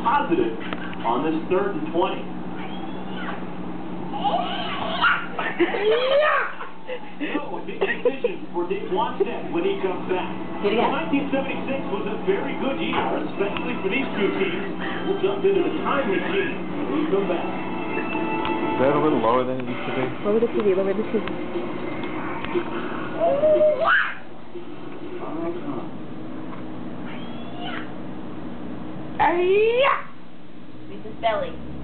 Positive on this 3rd and 20. No, a big decision for Dave Wannstedt when he comes back. Well, 1976 was a very good year, especially for these two teams. We'll jump into the time machine when we come back. Is that a little lower than it used to be? Lower the TV, lower the TV. Mrs. Belly.